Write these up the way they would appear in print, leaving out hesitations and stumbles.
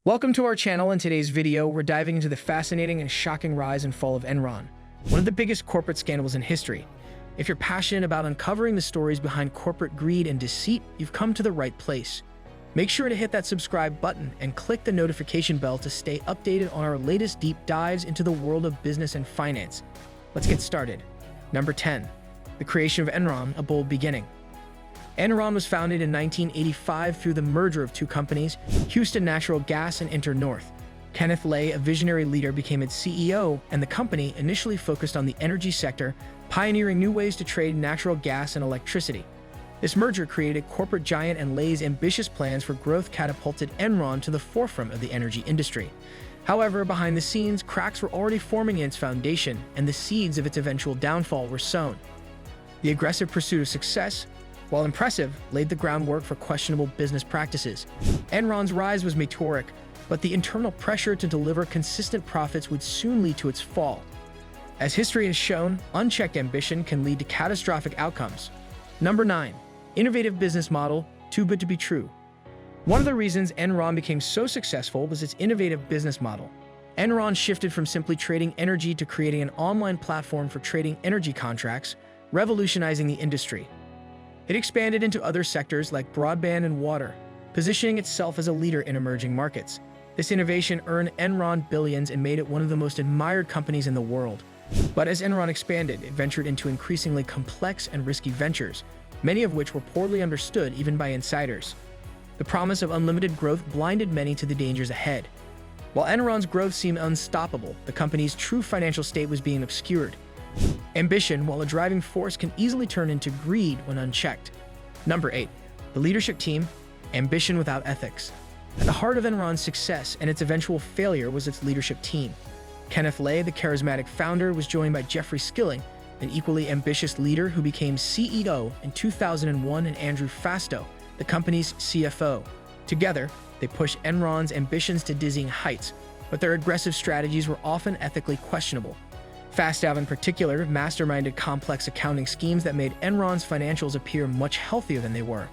Welcome to our channel. In today's video, we're diving into the fascinating and shocking rise and fall of Enron, one of the biggest corporate scandals in history. If you're passionate about uncovering the stories behind corporate greed and deceit, you've come to the right place. Make sure to hit that subscribe button and click the notification bell to stay updated on our latest deep dives into the world of business and finance. Let's get started. Number 10. The creation of Enron, a bold beginning. Enron was founded in 1985 through the merger of two companies, Houston Natural Gas and InterNorth. Kenneth Lay, a visionary leader, became its CEO, and the company initially focused on the energy sector, pioneering new ways to trade natural gas and electricity. This merger created a corporate giant, and Lay's ambitious plans for growth catapulted Enron to the forefront of the energy industry. However, behind the scenes, cracks were already forming in its foundation, and the seeds of its eventual downfall were sown. The aggressive pursuit of success, while impressive, laid the groundwork for questionable business practices. Enron's rise was meteoric, but the internal pressure to deliver consistent profits would soon lead to its fall. As history has shown, unchecked ambition can lead to catastrophic outcomes. Number 9. Innovative business model, too good to be true. One of the reasons Enron became so successful was its innovative business model. Enron shifted from simply trading energy to creating an online platform for trading energy contracts, revolutionizing the industry. It expanded into other sectors like broadband and water, positioning itself as a leader in emerging markets. This innovation earned Enron billions and made it one of the most admired companies in the world. But as Enron expanded, it ventured into increasingly complex and risky ventures, many of which were poorly understood even by insiders. The promise of unlimited growth blinded many to the dangers ahead. While Enron's growth seemed unstoppable, the company's true financial state was being obscured. Ambition, while a driving force, can easily turn into greed when unchecked. Number 8. The leadership team, ambition without ethics. At the heart of Enron's success and its eventual failure was its leadership team. Kenneth Lay, the charismatic founder, was joined by Jeffrey Skilling, an equally ambitious leader who became CEO in 2001, and Andrew Fastow, the company's CFO. Together, they pushed Enron's ambitions to dizzying heights, but their aggressive strategies were often ethically questionable. Fastow, in particular, masterminded complex accounting schemes that made Enron's financials appear much healthier than they were.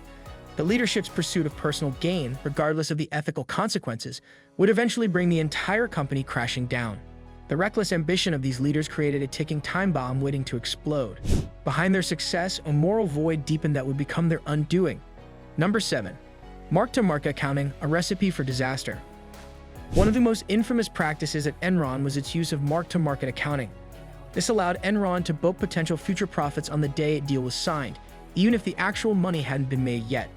The leadership's pursuit of personal gain, regardless of the ethical consequences, would eventually bring the entire company crashing down. The reckless ambition of these leaders created a ticking time bomb waiting to explode. Behind their success, a moral void deepened that would become their undoing. Number 7. Mark-to-market accounting, a recipe for disaster. One of the most infamous practices at Enron was its use of mark-to-market accounting. This allowed Enron to book potential future profits on the day a deal was signed, even if the actual money hadn't been made yet.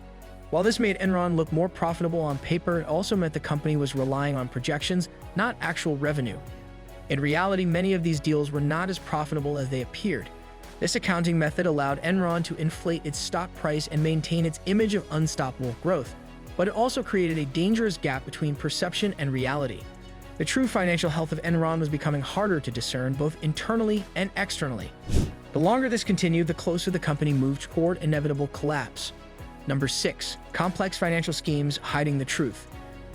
While this made Enron look more profitable on paper, it also meant the company was relying on projections, not actual revenue. In reality, many of these deals were not as profitable as they appeared. This accounting method allowed Enron to inflate its stock price and maintain its image of unstoppable growth, but it also created a dangerous gap between perception and reality. The true financial health of Enron was becoming harder to discern both internally and externally. The longer this continued, the closer the company moved toward inevitable collapse. Number 6. Complex financial schemes hiding the truth.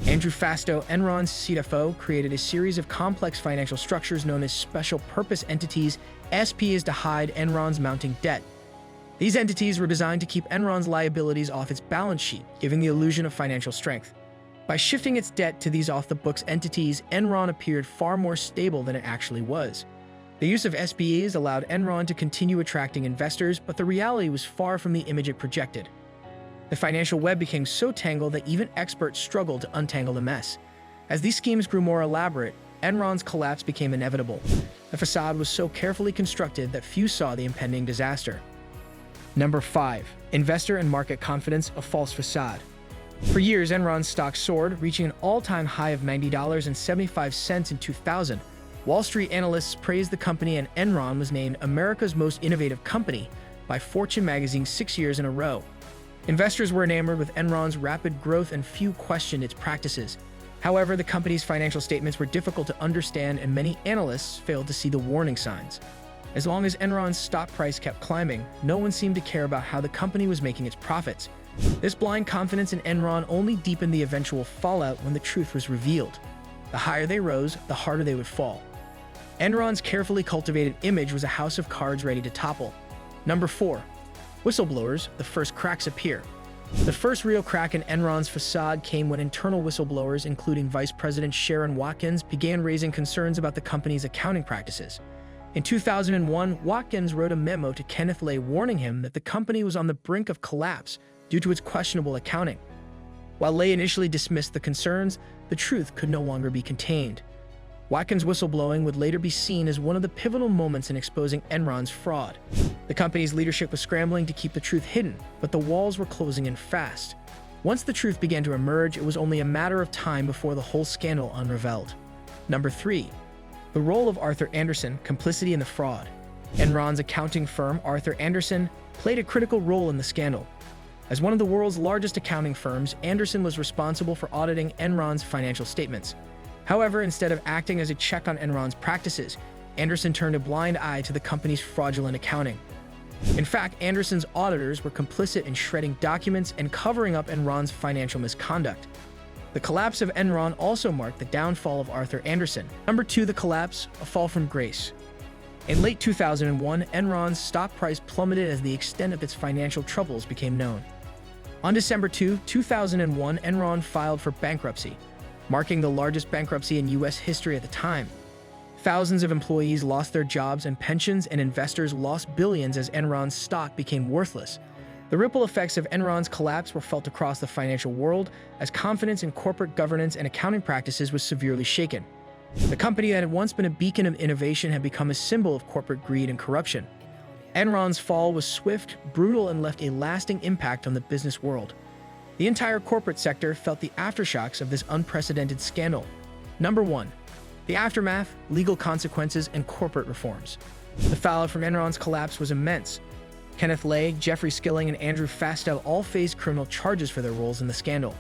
Andrew Fastow, Enron's CFO, created a series of complex financial structures known as special purpose entities, SPs, to hide Enron's mounting debt. These entities were designed to keep Enron's liabilities off its balance sheet, giving the illusion of financial strength. By shifting its debt to these off-the-books entities, Enron appeared far more stable than it actually was. The use of SPs allowed Enron to continue attracting investors, but the reality was far from the image it projected. The financial web became so tangled that even experts struggled to untangle the mess. As these schemes grew more elaborate, Enron's collapse became inevitable. The facade was so carefully constructed that few saw the impending disaster. Number 5. Investor and market confidence, a false facade. For years, Enron's stock soared, reaching an all-time high of $90.75 in 2000. Wall Street analysts praised the company, and Enron was named America's most innovative company by Fortune magazine 6 years in a row. Investors were enamored with Enron's rapid growth, and few questioned its practices. However, the company's financial statements were difficult to understand, and many analysts failed to see the warning signs. As long as Enron's stock price kept climbing, no one seemed to care about how the company was making its profits. This blind confidence in Enron only deepened the eventual fallout when the truth was revealed. The higher they rose, the harder they would fall. Enron's carefully cultivated image was a house of cards ready to topple. Number 4. Whistleblowers, the first cracks appear. The first real crack in Enron's facade came when internal whistleblowers, including Vice President Sharon Watkins, began raising concerns about the company's accounting practices. In 2001, Watkins wrote a memo to Kenneth Lay warning him that the company was on the brink of collapse due to its questionable accounting. While Lay initially dismissed the concerns, the truth could no longer be contained. Watkins' whistleblowing would later be seen as one of the pivotal moments in exposing Enron's fraud. The company's leadership was scrambling to keep the truth hidden, but the walls were closing in fast. Once the truth began to emerge, it was only a matter of time before the whole scandal unraveled. Number 3. The role of Arthur Andersen, complicity in the fraud. Enron's accounting firm, Arthur Andersen, played a critical role in the scandal. As one of the world's largest accounting firms, Andersen was responsible for auditing Enron's financial statements. However, instead of acting as a check on Enron's practices, Andersen turned a blind eye to the company's fraudulent accounting. In fact, Andersen's auditors were complicit in shredding documents and covering up Enron's financial misconduct. The collapse of Enron also marked the downfall of Arthur Andersen. Number 2, the collapse, a fall from grace. In late 2001, Enron's stock price plummeted as the extent of its financial troubles became known. On December 2, 2001, Enron filed for bankruptcy, marking the largest bankruptcy in U.S. history at the time. Thousands of employees lost their jobs and pensions, and investors lost billions as Enron's stock became worthless. The ripple effects of Enron's collapse were felt across the financial world as confidence in corporate governance and accounting practices was severely shaken. The company that had once been a beacon of innovation had become a symbol of corporate greed and corruption. Enron's fall was swift, brutal, and left a lasting impact on the business world. The entire corporate sector felt the aftershocks of this unprecedented scandal. Number 1. The aftermath, legal consequences, and corporate reforms. The fallout from Enron's collapse was immense. Kenneth Lay, Jeffrey Skilling, and Andrew Fastow all faced criminal charges for their roles in the scandal.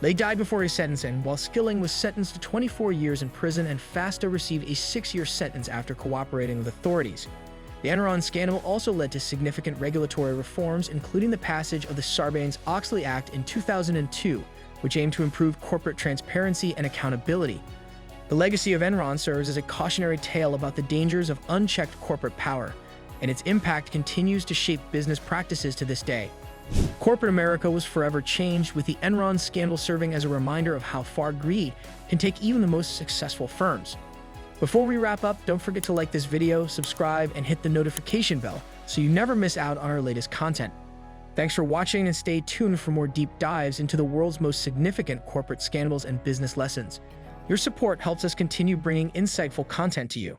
Lay died before his sentencing, while Skilling was sentenced to 24 years in prison and Fastow received a 6-year sentence after cooperating with authorities. The Enron scandal also led to significant regulatory reforms, including the passage of the Sarbanes-Oxley Act in 2002, which aimed to improve corporate transparency and accountability. The legacy of Enron serves as a cautionary tale about the dangers of unchecked corporate power, and its impact continues to shape business practices to this day. Corporate America was forever changed, with the Enron scandal serving as a reminder of how far greed can take even the most successful firms. Before we wrap up, don't forget to like this video, subscribe, and hit the notification bell so you never miss out on our latest content. Thanks for watching, and stay tuned for more deep dives into the world's most significant corporate scandals and business lessons. Your support helps us continue bringing insightful content to you.